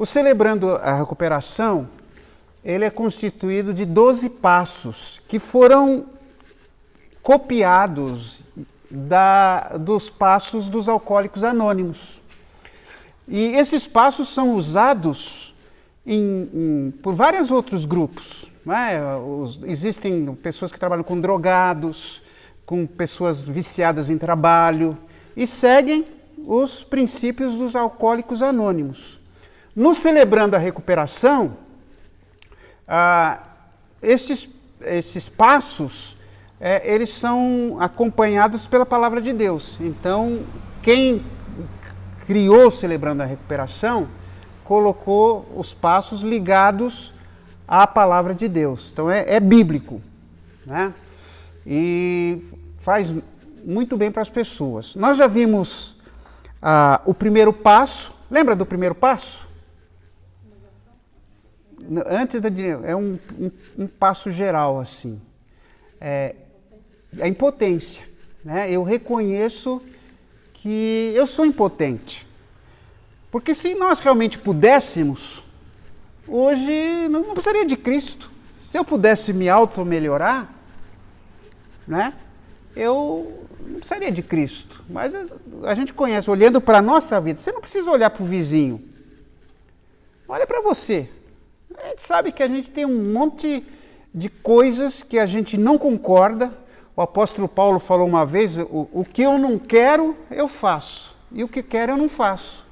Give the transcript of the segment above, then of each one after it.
O Celebrando a Recuperação, ele é constituído de 12 passos que foram copiados dos passos dos Alcoólicos Anônimos. E esses passos são usados por vários outros grupos. Né? Existem pessoas que trabalham com drogados, com pessoas viciadas em trabalho, e seguem os princípios dos Alcoólicos Anônimos. No Celebrando a Recuperação, esses passos, eles são acompanhados pela Palavra de Deus. Então, quem criou o Celebrando a Recuperação colocou os passos ligados à Palavra de Deus. Então, é bíblico, né? E faz muito bem para as pessoas. Nós já vimos o primeiro passo. Lembra do primeiro passo? Antes é um passo geral, assim. A impotência, né? Eu reconheço que eu sou impotente. Porque se nós realmente pudéssemos, hoje não precisaria de Cristo. Se eu pudesse me auto-melhorar, né? Eu não precisaria de Cristo. Mas a gente conhece, olhando para a nossa vida, você não precisa olhar para o vizinho. Olha para você. A gente sabe que a gente tem um monte de coisas que a gente não concorda. O apóstolo Paulo falou uma vez, o que eu não quero, eu faço. E o que quero, eu não faço.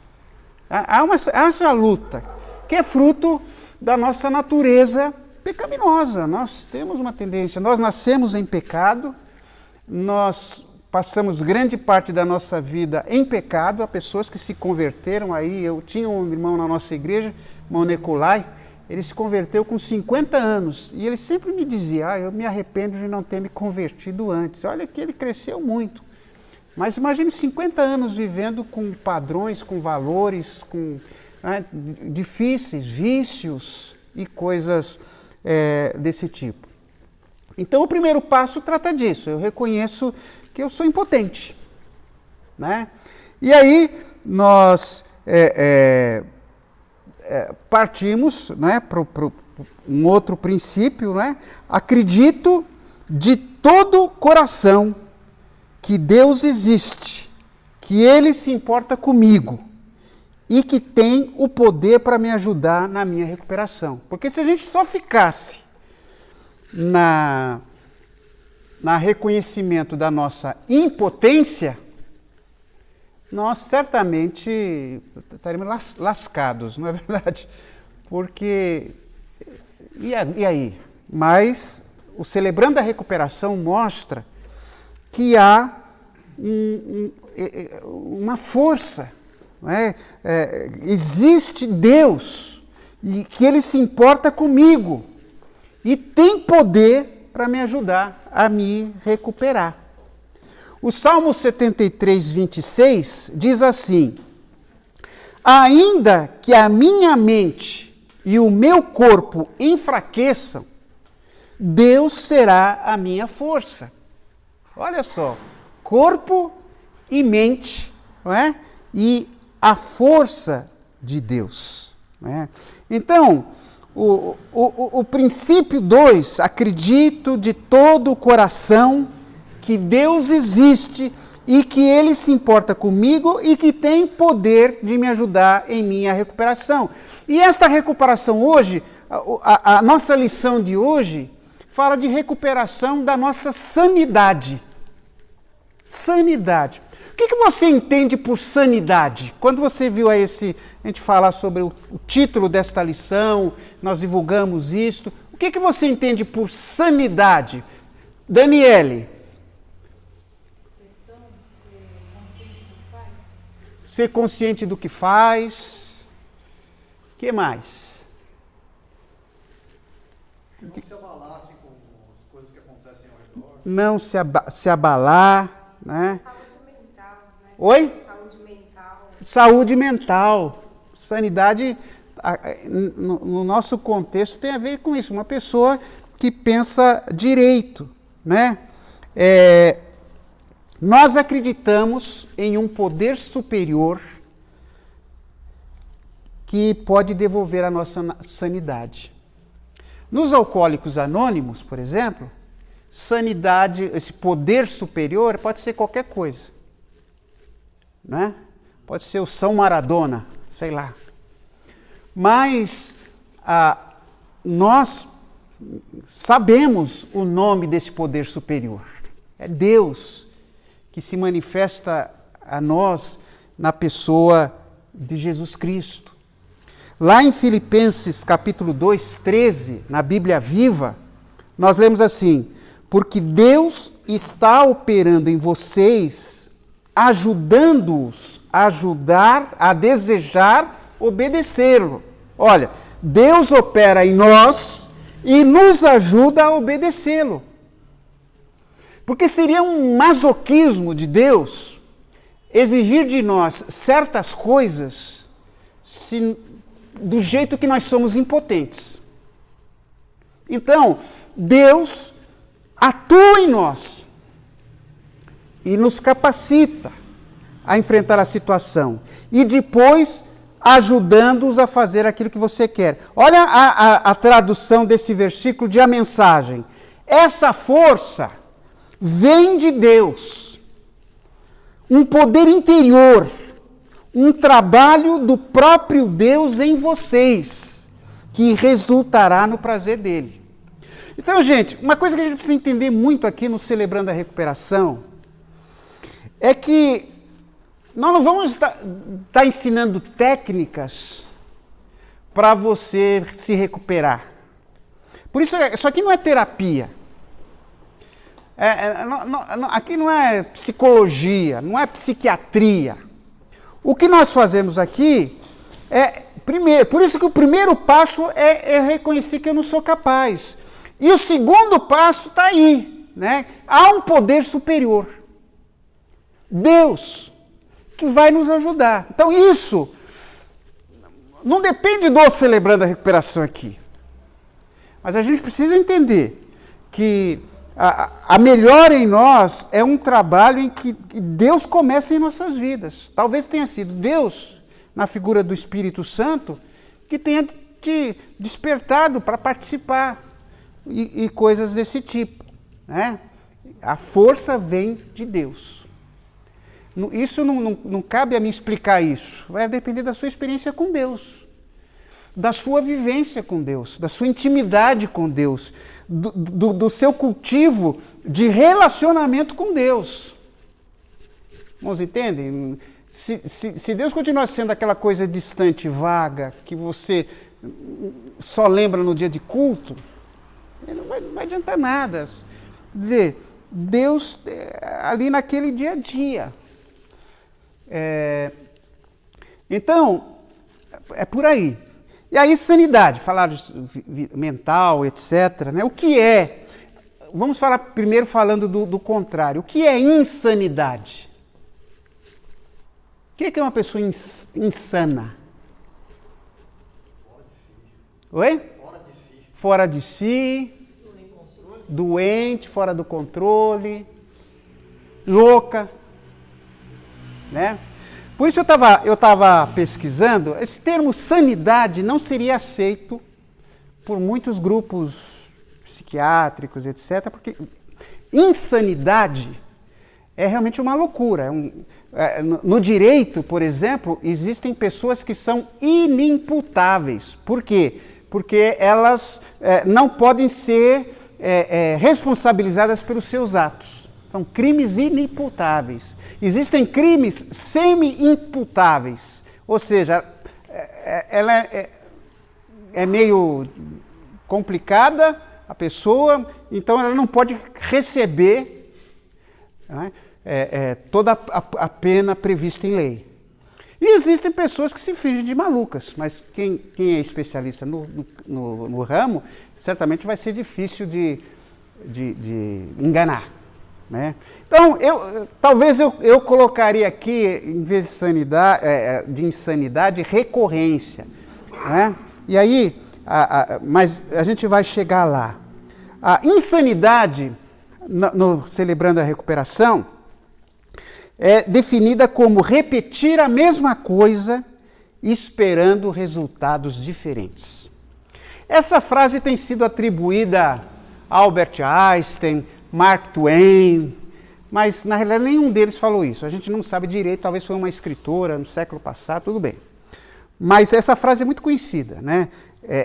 Há essa luta, que é fruto da nossa natureza pecaminosa. Nós temos uma tendência, nós nascemos em pecado, nós passamos grande parte da nossa vida em pecado. Há pessoas que se converteram aí. Eu tinha um irmão na nossa igreja, irmão Nicolai, ele se converteu com 50 anos e ele sempre me dizia, eu me arrependo de não ter me convertido antes. Olha que ele cresceu muito. Mas imagine 50 anos vivendo com padrões, com valores, com difíceis, vícios e coisas desse tipo. Então o primeiro passo trata disso, eu reconheço que eu sou impotente, né? E aí nós partimos, né, para um outro princípio, né? Acredito de todo o coração que Deus existe, que Ele se importa comigo e que tem o poder para me ajudar na minha recuperação. Porque se a gente só ficasse na reconhecimento da nossa impotência, nós certamente estaremos lascados, não é verdade? Porque, e aí? Mas o Celebrando a Recuperação mostra que há uma força, não é? Existe Deus e que Ele se importa comigo e tem poder para me ajudar a me recuperar. O Salmo 73, 26 diz assim: ainda que a minha mente e o meu corpo enfraqueçam, Deus será a minha força. Olha só, corpo e mente, não é? E a força de Deus. Não é? Então, o princípio 2, acredito de todo o coração que Deus existe e que Ele se importa comigo e que tem poder de me ajudar em minha recuperação. E esta recuperação hoje, a nossa lição de hoje, fala de recuperação da nossa sanidade. Sanidade. O que você entende por sanidade? Quando você viu a gente falar sobre o título desta lição, nós divulgamos isto, o que você entende por sanidade? Daniele. Ser consciente do que faz. O que mais? Não se abalar assim, com as coisas que acontecem ao redor. Não se abalar, né? Saúde mental, né? Oi? Saúde mental. Saúde mental. Sanidade, no nosso contexto, tem a ver com isso. Uma pessoa que pensa direito, né? Nós acreditamos em um poder superior que pode devolver a nossa sanidade. Nos Alcoólicos Anônimos, por exemplo, sanidade, esse poder superior, pode ser qualquer coisa. Né? Pode ser o São Maradona, sei lá. Mas nós sabemos o nome desse poder superior. É Deus que se manifesta a nós na pessoa de Jesus Cristo. Lá em Filipenses capítulo 2, 13, na Bíblia Viva, nós lemos assim: porque Deus está operando em vocês, ajudando-os a ajudar, a desejar obedecê-lo. Olha, Deus opera em nós e nos ajuda a obedecê-lo. Porque seria um masoquismo de Deus exigir de nós certas coisas do jeito que nós somos impotentes. Então, Deus atua em nós e nos capacita a enfrentar a situação. E depois, ajudando-os a fazer aquilo que você quer. Olha a tradução desse versículo de A Mensagem. Essa força vem de Deus. Um poder interior. Um trabalho do próprio Deus em vocês, que resultará no prazer dele. Então, gente, uma coisa que a gente precisa entender muito aqui no Celebrando a Recuperação é que nós não vamos estar ensinando técnicas para você se recuperar. Por isso, isso aqui não é terapia. Aqui não é psicologia, não é psiquiatria. O que nós fazemos aqui primeiro, por isso que o primeiro passo é reconhecer que eu não sou capaz. E o segundo passo está aí, né? Há um poder superior. Deus, que vai nos ajudar. Então isso não depende do Celebrando a Recuperação aqui. Mas a gente precisa entender que a melhora em nós é um trabalho em que Deus começa em nossas vidas. Talvez tenha sido Deus, na figura do Espírito Santo, que tenha te despertado para participar e coisas desse tipo. Né? A força vem de Deus. Isso não cabe a mim explicar isso. Vai depender da sua experiência com Deus, da sua vivência com Deus, da sua intimidade com Deus, do seu cultivo de relacionamento com Deus. Irmãos, entendem? Se Deus continuar sendo aquela coisa distante, vaga, que você só lembra no dia de culto, não vai adiantar nada. Quer dizer, Deus ali naquele dia a dia. Então, é por aí. E aí, sanidade, falar mental, etc. Né? O que é? Vamos falar primeiro falando do contrário. O que é insanidade? O que é uma pessoa insana? Oi? Fora de si. Doente, fora do controle. Louca. Né? Por isso eu estava pesquisando, esse termo sanidade não seria aceito por muitos grupos psiquiátricos, etc., porque insanidade é realmente uma loucura. No direito, por exemplo, existem pessoas que são inimputáveis. Por quê? Porque elas não podem ser responsabilizadas pelos seus atos. São crimes inimputáveis. Existem crimes semi-imputáveis. Ou seja, ela é meio complicada, a pessoa, então ela não pode receber, né, toda a pena prevista em lei. E existem pessoas que se fingem de malucas, mas quem é especialista no ramo, certamente vai ser difícil de enganar. Né? Então, talvez eu colocaria aqui, em vez de insanidade, recorrência. Né? E aí, mas a gente vai chegar lá. A insanidade, no Celebrando a Recuperação, é definida como repetir a mesma coisa esperando resultados diferentes. Essa frase tem sido atribuída a Albert Einstein, Mark Twain, mas na realidade nenhum deles falou isso. A gente não sabe direito, talvez foi uma escritora no século passado, tudo bem. Mas essa frase é muito conhecida, né?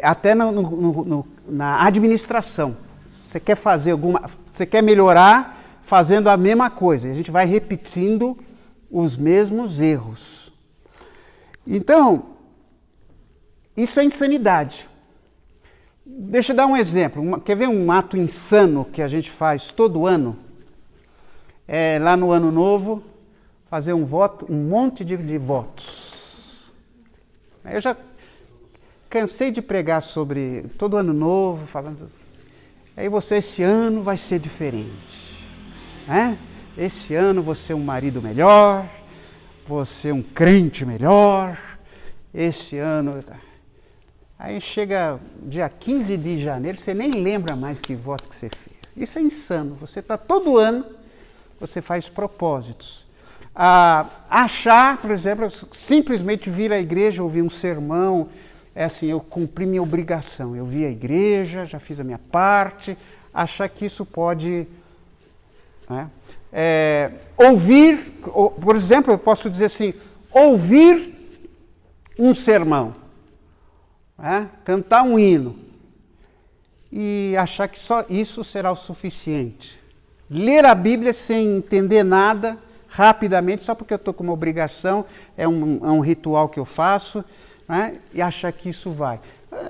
Até na administração. Você quer fazer você quer melhorar fazendo a mesma coisa. A gente vai repetindo os mesmos erros. Então, isso é insanidade. Deixa eu dar um exemplo. Quer ver um ato insano que a gente faz todo ano? Lá no Ano Novo, fazer um monte de votos. Eu já cansei de pregar sobre todo Ano Novo, falando assim. Aí esse ano vai ser diferente. Né? Esse ano você é um marido melhor, você é um crente melhor, esse ano... Aí chega dia 15 de janeiro, você nem lembra mais que voto que você fez. Isso é insano. Você está todo ano, você faz propósitos. Achar, por exemplo, simplesmente vir à igreja, ouvir um sermão, eu cumpri minha obrigação. Eu vi a igreja, já fiz a minha parte. Achar que isso pode... Né? Ouvir, por exemplo, eu posso dizer assim, ouvir um sermão. Cantar um hino e achar que só isso será o suficiente. Ler a Bíblia sem entender nada, rapidamente, só porque eu estou com uma obrigação, é um ritual que eu faço, né? E achar que isso vai.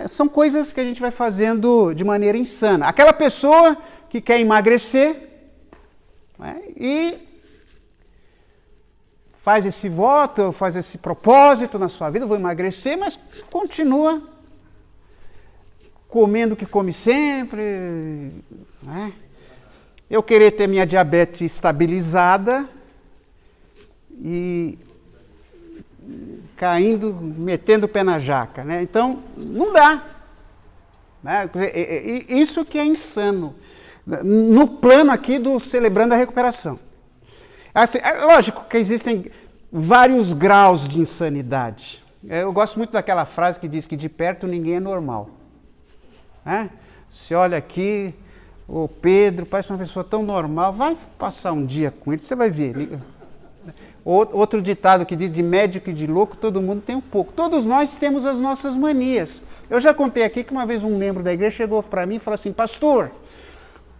São coisas que a gente vai fazendo de maneira insana. Aquela pessoa que quer emagrecer, né? E faz esse voto, faz esse propósito na sua vida, vou emagrecer, mas continua comendo o que come sempre, né? Eu querer ter minha diabetes estabilizada e caindo, metendo o pé na jaca, né? Então, não dá. Né? Isso que é insano. No plano aqui do Celebrando a Recuperação. Assim, lógico que existem vários graus de insanidade. Eu gosto muito daquela frase que diz que de perto ninguém é normal. Você olha aqui, o Pedro parece uma pessoa tão normal, vai passar um dia com ele, você vai ver. Outro ditado que diz de médico e de louco, todo mundo tem um pouco. Todos nós temos as nossas manias. Eu já contei aqui que uma vez um membro da igreja chegou para mim e falou assim, pastor,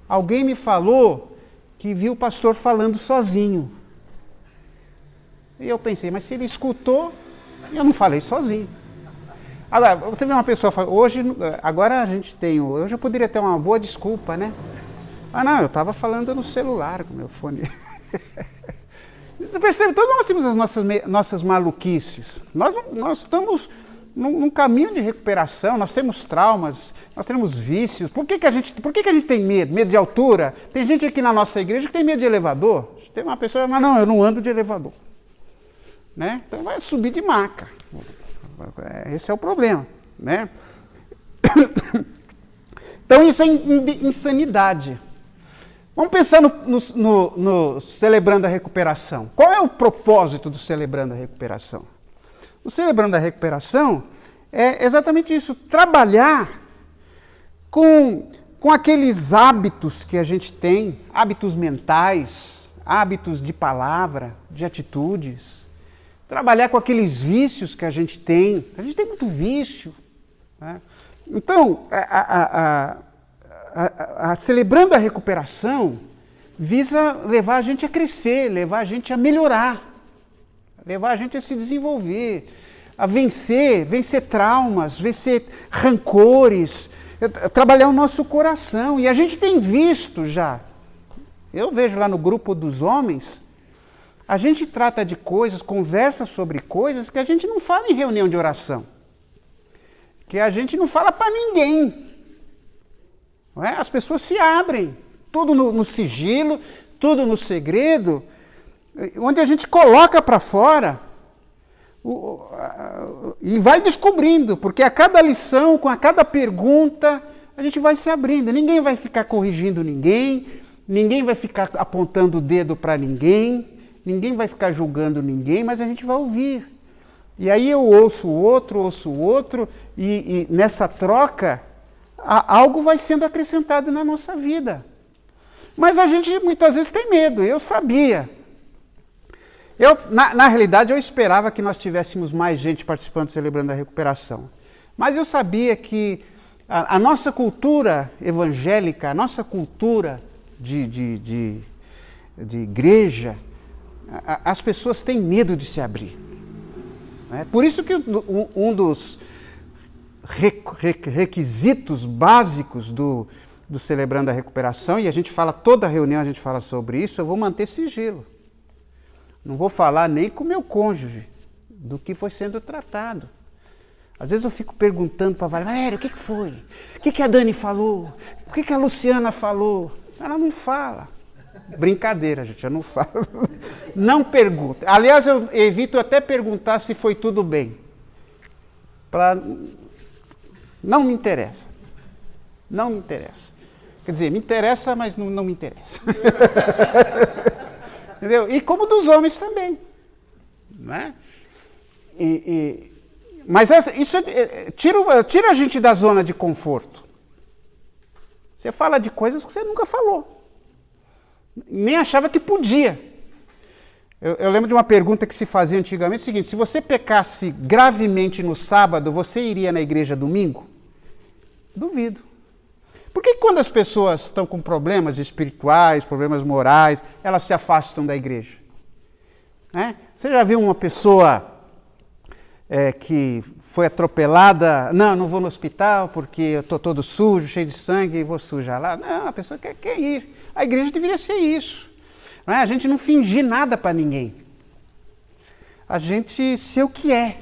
alguém me falou que viu o pastor falando sozinho. E eu pensei, mas se ele escutou, eu não falei sozinho. Agora, você vê uma pessoa falando, agora a gente tem, hoje eu poderia ter uma boa desculpa, né? Não, eu estava falando no celular com o meu fone. Você percebe, todos nós temos as nossas maluquices. Nós estamos num caminho de recuperação, nós temos traumas, nós temos vícios. Por que a gente tem medo? Medo de altura? Tem gente aqui na nossa igreja que tem medo de elevador. Tem uma pessoa que fala, não, eu não ando de elevador. Né? Então vai subir de maca. Esse é o problema. Né? Então isso é insanidade. Vamos pensar no Celebrando a Recuperação. Qual é o propósito do Celebrando a Recuperação? O Celebrando a Recuperação é exatamente isso, trabalhar com aqueles hábitos que a gente tem, hábitos mentais, hábitos de palavra, de atitudes, trabalhar com aqueles vícios que a gente tem muito vício. Né? Então, Celebrando a Recuperação visa levar a gente a crescer, levar a gente a melhorar, levar a gente a se desenvolver, a vencer traumas, vencer rancores, trabalhar o nosso coração. E a gente tem visto já, eu vejo lá no grupo dos homens, a gente trata de coisas, conversa sobre coisas que a gente não fala em reunião de oração, que a gente não fala para ninguém. Não é? As pessoas se abrem, tudo no sigilo, tudo no segredo, onde a gente coloca para fora e vai descobrindo, porque a cada lição, com a cada pergunta, a gente vai se abrindo. Ninguém vai ficar corrigindo ninguém vai ficar apontando o dedo para ninguém vai ficar julgando ninguém, mas a gente vai ouvir. E aí eu ouço o outro, e nessa troca, algo vai sendo acrescentado na nossa vida. Mas a gente muitas vezes tem medo, eu sabia. Na realidade, eu esperava que nós tivéssemos mais gente participando, celebrando a recuperação. Mas eu sabia que a nossa cultura evangélica, a nossa cultura de igreja, as pessoas têm medo de se abrir. Por isso que um dos requisitos básicos do Celebrando a Recuperação, e a gente fala, toda reunião a gente fala sobre isso, eu vou manter sigilo. Não vou falar nem com o meu cônjuge do que foi sendo tratado. Às vezes eu fico perguntando para a Valéria, o que foi? O que a Dani falou? O que a Luciana falou? Ela não fala. Brincadeira, gente, eu não falo. Não pergunta. Aliás, eu evito até perguntar se foi tudo bem. Não me interessa. Não me interessa. Quer dizer, me interessa, mas não me interessa. Entendeu? E como dos homens também. Não é? Mas isso tira a gente da zona de conforto. Você fala de coisas que você nunca falou. Nem achava que podia. Eu lembro de uma pergunta que se fazia antigamente, o seguinte: se você pecasse gravemente no sábado, você iria na igreja domingo? Duvido. Por que quando as pessoas estão com problemas espirituais, problemas morais, elas se afastam da igreja? Você já viu uma pessoa que foi atropelada? Não vou no hospital porque eu estou todo sujo, cheio de sangue e vou sujar lá. Não, a pessoa quer ir. A igreja deveria ser isso. A gente não fingir nada para ninguém. A gente ser o que é.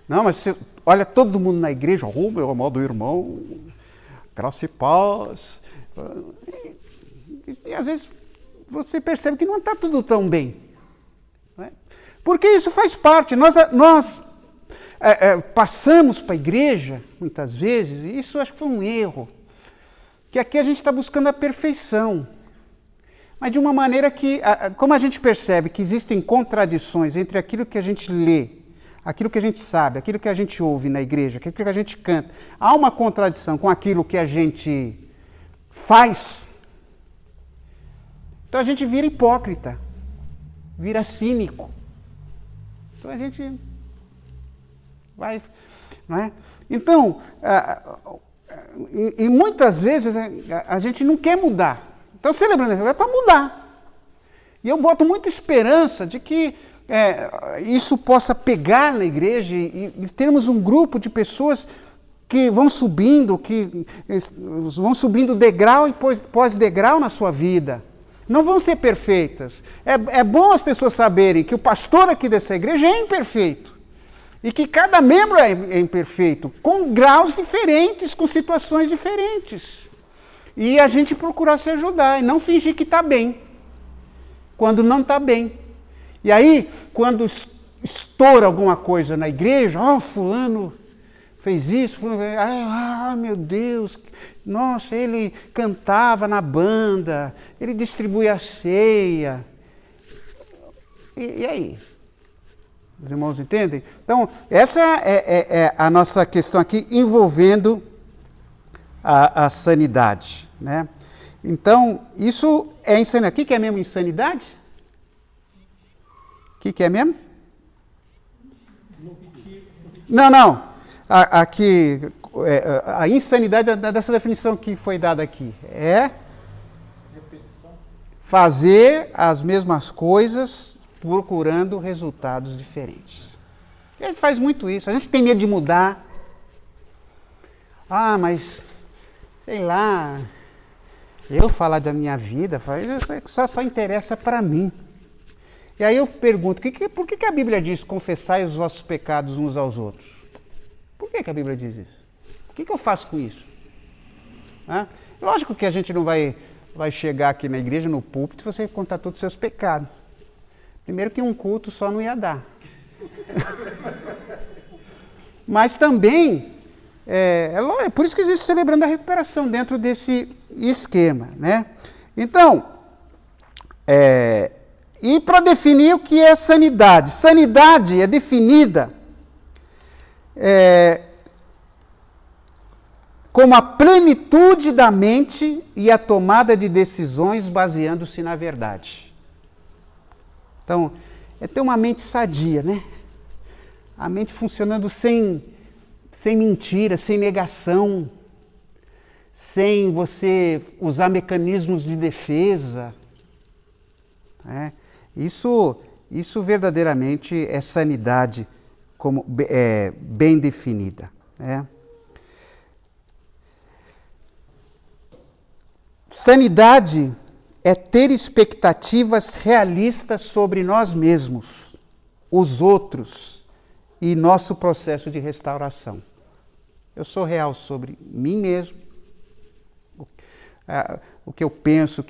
Não, mas você olha todo mundo na igreja, meu amado irmão, graça e paz. E às vezes você percebe que não está tudo tão bem. Porque isso faz parte. Nós passamos para a igreja, muitas vezes, e isso acho que foi um erro, que aqui a gente está buscando a perfeição. Mas de uma maneira que, como a gente percebe que existem contradições entre aquilo que a gente lê, aquilo que a gente sabe, aquilo que a gente ouve na igreja, aquilo que a gente canta, há uma contradição com aquilo que a gente faz, então a gente vira hipócrita, vira cínico. Então a gente vai, não é? Então, e muitas vezes a gente não quer mudar. Então, celebrando é para mudar. E eu boto muita esperança de que isso possa pegar na igreja e termos um grupo de pessoas que vão subindo degrau e pós-degrau na sua vida. Não vão ser perfeitas. É bom as pessoas saberem que o pastor aqui dessa igreja é imperfeito. E que cada membro é imperfeito, com graus diferentes, com situações diferentes. E a gente procurar se ajudar e não fingir que está bem, quando não está bem. E aí, quando estoura alguma coisa na igreja, fulano fez isso, fulano, meu Deus, nossa, ele cantava na banda, ele distribuía a ceia. E aí? Os irmãos entendem? Então, essa é a nossa questão aqui envolvendo a sanidade, né? Então, isso é insanidade. O que é mesmo insanidade? O que é mesmo? Não. Aqui, a insanidade dessa definição que foi dada aqui é fazer as mesmas coisas procurando resultados diferentes. E a gente faz muito isso. A gente tem medo de mudar. Mas sei lá, eu falar da minha vida, só interessa para mim. E aí eu pergunto, por que a Bíblia diz confessai os vossos pecados uns aos outros? Por que a Bíblia diz isso? O que eu faço com isso? Lógico que a gente não vai chegar aqui na igreja, no púlpito, e você contar todos os seus pecados. Primeiro que um culto só não ia dar. Mas também, por isso que existe Celebrando a Recuperação dentro desse esquema, né? Então, E para definir o que é sanidade. Sanidade é definida como a plenitude da mente e a tomada de decisões baseando-se na verdade. Então, é ter uma mente sadia, né? A mente funcionando sem mentira, sem negação, sem você usar mecanismos de defesa. Isso verdadeiramente é sanidade como, bem definida. Sanidade é ter expectativas realistas sobre nós mesmos, os outros e nosso processo de restauração. Eu sou real sobre mim mesmo, o que eu penso,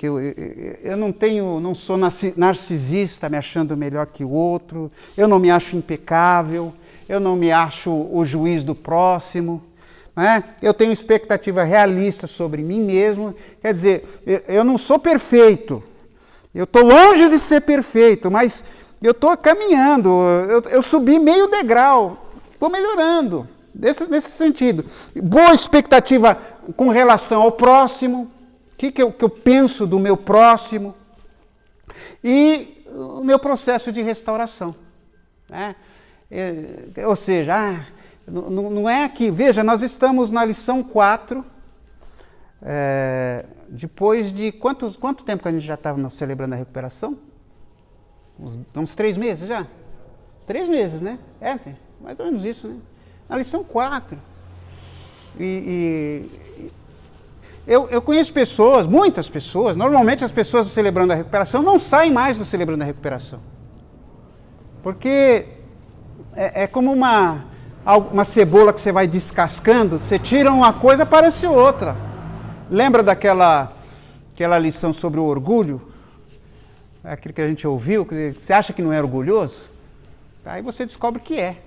eu não sou narcisista me achando melhor que o outro, eu não me acho impecável, eu não me acho o juiz do próximo. Eu tenho expectativa realista sobre mim mesmo, quer dizer, eu não sou perfeito, eu estou longe de ser perfeito, mas eu estou caminhando, eu subi meio degrau, estou melhorando, nesse sentido. Boa expectativa com relação ao próximo, o que eu penso do meu próximo e o meu processo de restauração. Ou seja, não é que... Veja, nós estamos na lição 4, depois de... Quanto tempo que a gente já estava celebrando a recuperação? Uns 3 meses já? 3 meses, né? Mais ou menos isso, né? Na lição 4. Eu conheço pessoas, muitas pessoas, normalmente as pessoas do Celebrando a Recuperação não saem mais do Celebrando a Recuperação. Porque é como uma cebola que você vai descascando, você tira uma coisa, aparece outra. Lembra daquela lição sobre o orgulho? Aquilo que a gente ouviu, que você acha que não é orgulhoso? Aí você descobre que é.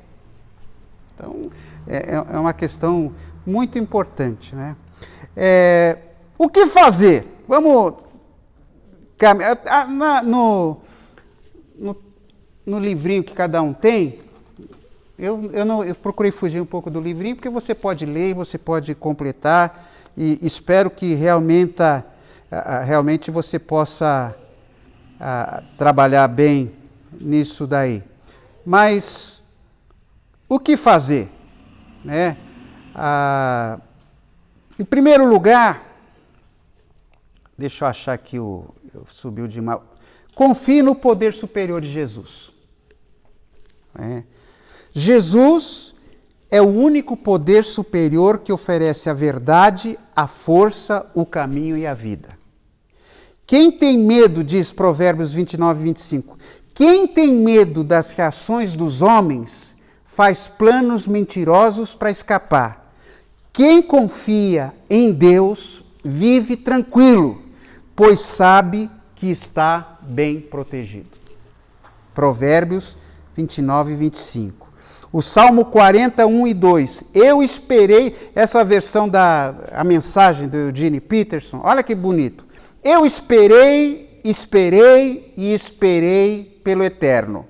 Então, é uma questão muito importante, né? O que fazer? Vamos no livrinho que cada um tem. Eu procurei fugir um pouco do livrinho, porque você pode ler, você pode completar, e espero que realmente você possa trabalhar bem nisso daí. Mas o que fazer? Em primeiro lugar, deixa eu achar que subiu de mal. Confie no poder superior de Jesus. Jesus é o único poder superior que oferece a verdade, a força, o caminho e a vida. Quem tem medo, diz Provérbios 29, 25, quem tem medo das reações dos homens faz planos mentirosos para escapar. Quem confia em Deus vive tranquilo, pois sabe que está bem protegido. Provérbios 29 e 25. O Salmo 41 e 2. Eu esperei, essa versão a mensagem do Eugene Peterson, olha que bonito. Eu esperei pelo Eterno.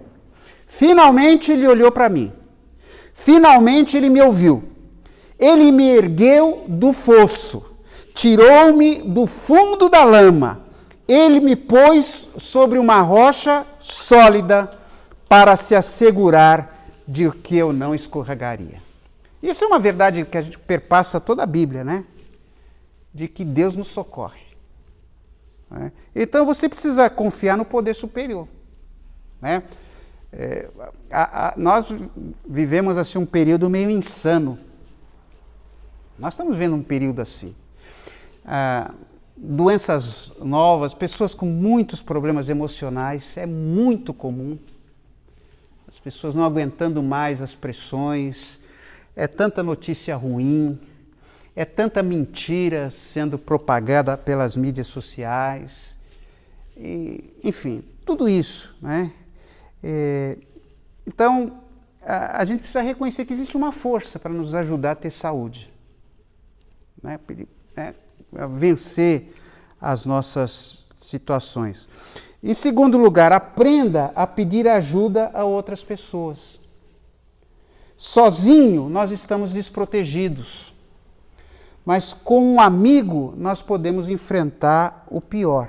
Finalmente ele olhou para mim. Finalmente ele me ouviu. Ele me ergueu do fosso, tirou-me do fundo da lama. Ele me pôs sobre uma rocha sólida para se assegurar de que eu não escorregaria. Isso é uma verdade que a gente perpassa toda a Bíblia, né? De que Deus nos socorre. Então você precisa confiar no poder superior. Nós vivemos assim um período meio insano. Nós estamos vivendo um período assim. Doenças novas, pessoas com muitos problemas emocionais, é muito comum. As pessoas não aguentando mais as pressões, é tanta notícia ruim, é tanta mentira sendo propagada pelas mídias sociais, enfim, tudo isso, né? Então, a gente precisa reconhecer que existe uma força para nos ajudar a ter saúde, a vencer as nossas situações. Em segundo lugar, aprenda a pedir ajuda a outras pessoas. Sozinho, nós estamos desprotegidos. Mas com um amigo, nós podemos enfrentar o pior.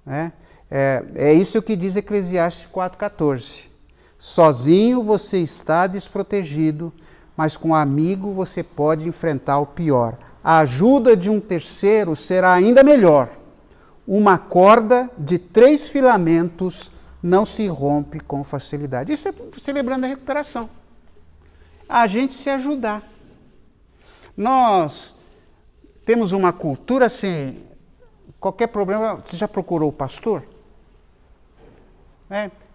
Né? É isso que diz Eclesiastes 4,14. Sozinho você está desprotegido, mas com um amigo você pode enfrentar o pior. A ajuda de um terceiro será ainda melhor. Uma corda de 3 filamentos não se rompe com facilidade. Isso é celebrando a recuperação. A gente se ajudar. Nós temos uma cultura assim, qualquer problema, você já procurou o pastor?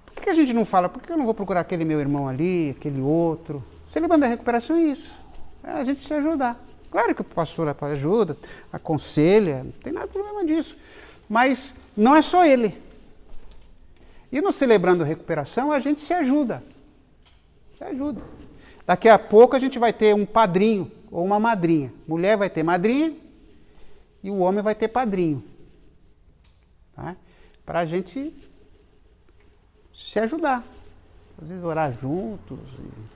Por que a gente não fala, por que eu não vou procurar aquele meu irmão ali, aquele outro? Celebrando a recuperação é isso, é a gente se ajudar. Claro que o pastor ajuda, aconselha, não tem nada de problema disso. Mas não é só ele. E no Celebrando a Recuperação, a gente se ajuda. Se ajuda. Daqui a pouco a gente vai ter um padrinho ou uma madrinha. Mulher vai ter madrinha e o homem vai ter padrinho. Tá? Para a gente se ajudar. Às vezes orar juntos,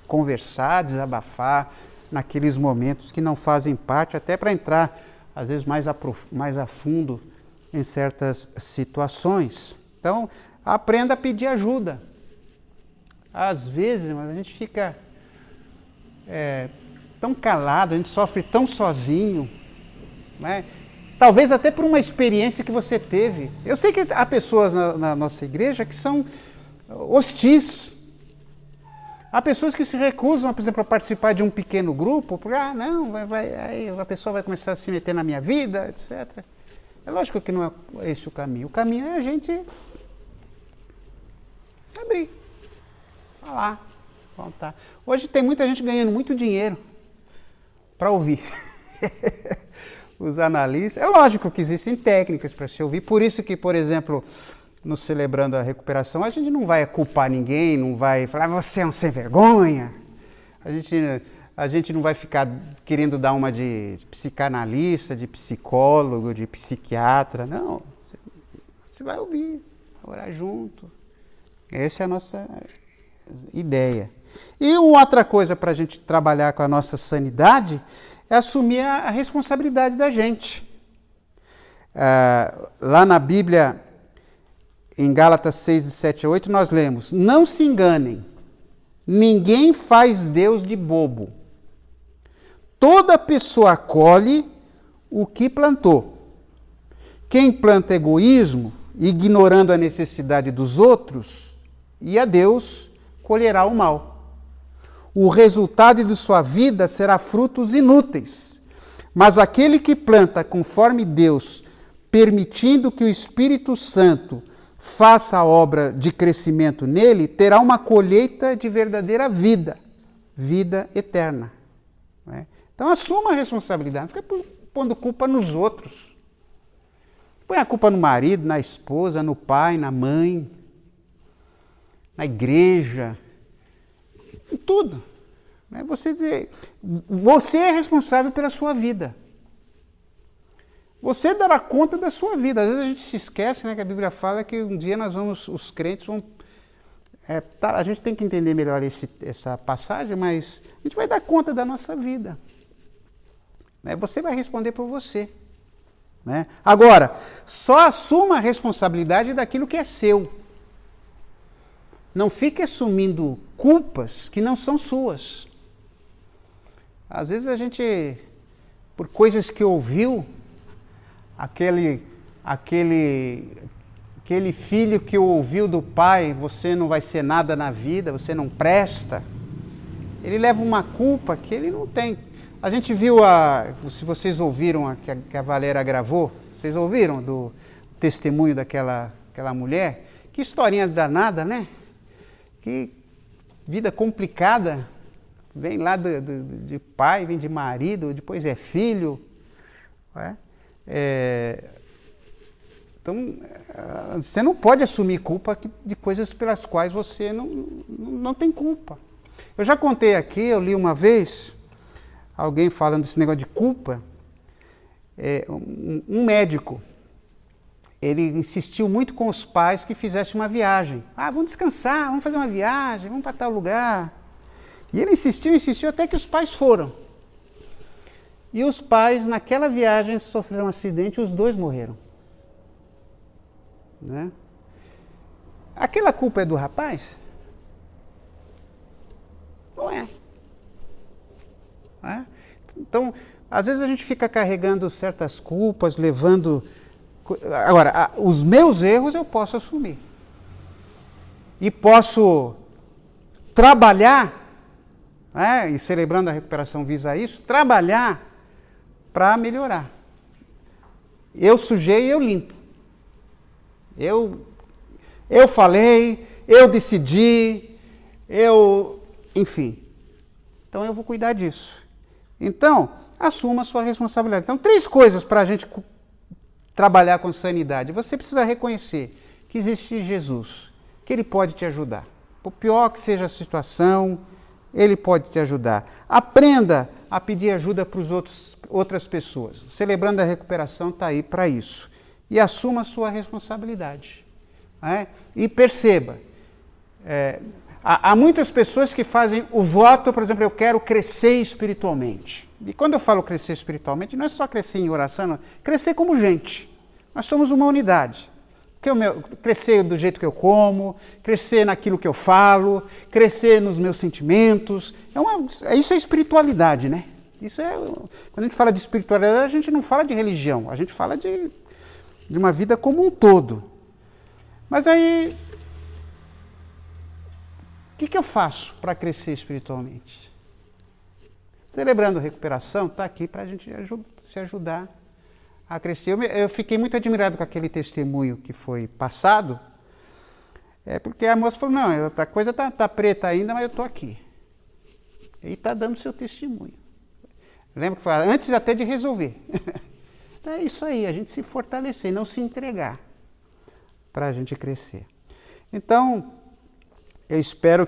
conversar, desabafar naqueles momentos que não fazem parte, até para entrar, às vezes, mais a fundo em certas situações. Então, aprenda a pedir ajuda. Às vezes, mas a gente fica tão calado, a gente sofre tão sozinho, né? Talvez até por uma experiência que você teve. Eu sei que há pessoas na nossa igreja que são hostis. Há pessoas que se recusam, por exemplo, a participar de um pequeno grupo, porque, não, aí a pessoa vai começar a se meter na minha vida, etc. É lógico que não é esse o caminho. O caminho é a gente se abrir, falar, contar. Hoje tem muita gente ganhando muito dinheiro para ouvir. Os analistas. É lógico que existem técnicas para se ouvir, por isso que, por exemplo, no Celebrando a Recuperação, a gente não vai culpar ninguém, não vai falar, você é um sem vergonha. A gente não vai ficar querendo dar uma de psicanalista, de psicólogo, de psiquiatra. Não, você vai ouvir, vai orar junto. Essa é a nossa ideia. E outra coisa para a gente trabalhar com a nossa sanidade é assumir a responsabilidade da gente. Lá na Bíblia, em Gálatas 6, de 7 a 8, nós lemos: não se enganem, ninguém faz Deus de bobo. Toda pessoa colhe o que plantou. Quem planta egoísmo, ignorando a necessidade dos outros, e a Deus colherá o mal. O resultado de sua vida será frutos inúteis. Mas aquele que planta conforme Deus, permitindo que o Espírito Santo faça a obra de crescimento nele, terá uma colheita de verdadeira vida, vida eterna. Né? Então assuma a responsabilidade, não fica pondo culpa nos outros. Põe a culpa no marido, na esposa, no pai, na mãe, na igreja, em tudo. Né? Você é responsável pela sua vida. Você dará conta da sua vida. Às vezes a gente se esquece, né, que a Bíblia fala que um dia os crentes vão... a gente tem que entender melhor essa passagem, mas a gente vai dar conta da nossa vida. Né? Você vai responder por você. Né? Agora, só assuma a responsabilidade daquilo que é seu. Não fique assumindo culpas que não são suas. Às vezes a gente, por coisas que ouviu, aquele filho que ouviu do pai, você não vai ser nada na vida, você não presta, ele leva uma culpa que ele não tem. A gente viu, se vocês ouviram que a Valéria gravou, vocês ouviram do testemunho daquela mulher? Que historinha danada, né? Que vida complicada. Vem lá de pai, vem de marido, depois é filho. Não é? Então, você não pode assumir culpa de coisas pelas quais você não tem culpa. Eu já contei aqui, eu li uma vez, alguém falando desse negócio de culpa, um médico ele insistiu muito com os pais que fizessem uma viagem. Ah, vamos descansar, vamos fazer uma viagem, vamos para tal lugar. E ele insistiu até que os pais foram. E os pais, naquela viagem, sofreram um acidente e os dois morreram. Né? Aquela culpa é do rapaz? Não é. Não é? Então, às vezes a gente fica carregando certas culpas, levando... Agora, os meus erros eu posso assumir. E posso trabalhar, e Celebrando a Recuperação visa isso, trabalhar para melhorar. Eu sujei e eu limpo. Eu falei, eu decidi, enfim. Então eu vou cuidar disso. Então, assuma a sua responsabilidade. Então, 3 coisas para a gente trabalhar com sanidade. Você precisa reconhecer que existe Jesus, que Ele pode te ajudar. Por pior que seja a situação, Ele pode te ajudar. Aprenda a pedir ajuda para outras pessoas. Celebrando a Recuperação está aí para isso. E assuma a sua responsabilidade. E perceba, há muitas pessoas que fazem o voto, por exemplo, eu quero crescer espiritualmente. E quando eu falo crescer espiritualmente, não é só crescer em oração, não, crescer como gente. Nós somos uma unidade. Crescer do jeito que eu como, crescer naquilo que eu falo, crescer nos meus sentimentos. Isso é espiritualidade, né? Quando a gente fala de espiritualidade, a gente não fala de religião, a gente fala de uma vida como um todo. Mas aí, o que eu faço para crescer espiritualmente? Celebrando a Recuperação está aqui para a gente se ajudar a crescer. Eu fiquei muito admirado com aquele testemunho que foi passado, porque a moça falou, não, a coisa está preta ainda, mas eu estou aqui. E está dando seu testemunho. Lembra que foi antes até de resolver. Então é isso aí, a gente se fortalecer, não se entregar para a gente crescer. Então, eu espero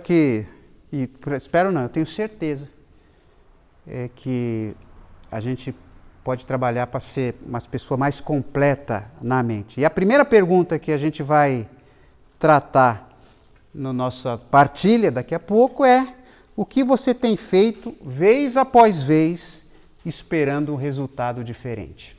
eu tenho certeza que a gente pode trabalhar para ser uma pessoa mais completa na mente. E a primeira pergunta que a gente vai tratar na nossa partilha daqui a pouco é: o que você tem feito vez após vez esperando um resultado diferente?